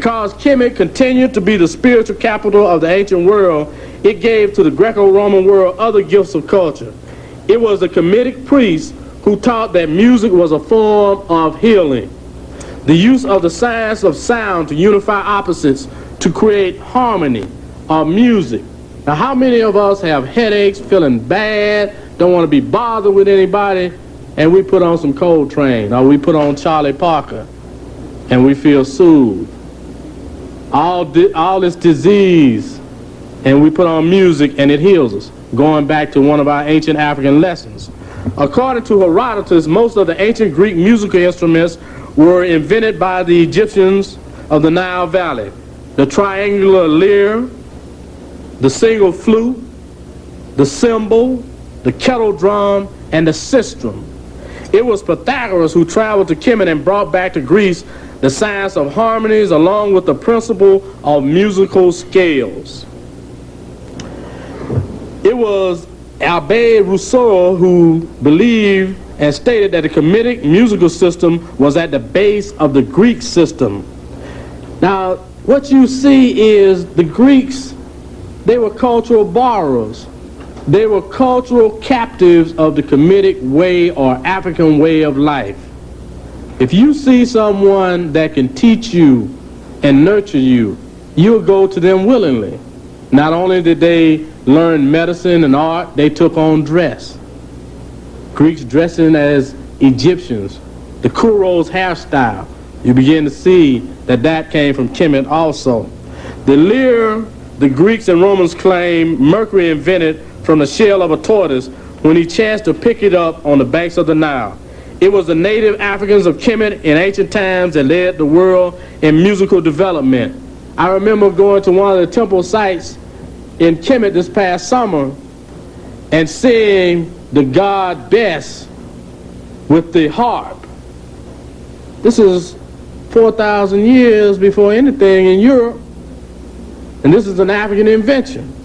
Because Kemet continued to be the spiritual capital of the ancient world, it gave to the Greco-Roman world other gifts of culture. It was the Kemetic priests who taught that music was a form of healing. The use of the science of sound to unify opposites to create harmony or music. Now, how many of us have headaches, feeling bad, don't want to be bothered with anybody, and we put on some Coltrane, or we put on Charlie Parker, and we feel soothed? All this disease, and we put on music and it heals us, going back to one of our ancient African lessons. According to Herodotus, most of the ancient Greek musical instruments were invented by the Egyptians of the Nile Valley. The triangular lyre, the single flute, the cymbal, the kettle drum, and the sistrum. It was Pythagoras who traveled to Kemet and brought back to Greece the science of harmonies along with the principle of musical scales. It was Abbé Rousseau who believed and stated that the Kemetic musical system was at the base of the Greek system. Now, what you see is the Greeks, they were cultural borrowers. They were cultural captives of the Kemetic way or African way of life. If you see someone that can teach you and nurture you, you'll go to them willingly. Not only did they learn medicine and art, they took on dress. Greeks dressing as Egyptians. The Kuros hairstyle, you begin to see that that came from Kemet also. The lyre, the Greeks and Romans claim Mercury invented from the shell of a tortoise when he chanced to pick it up on the banks of the Nile. It was the native Africans of Kemet in ancient times that led the world in musical development. I remember going to one of the temple sites in Kemet this past summer and seeing the god Bes with the harp. This is 4,000 years before anything in Europe, and this is an African invention.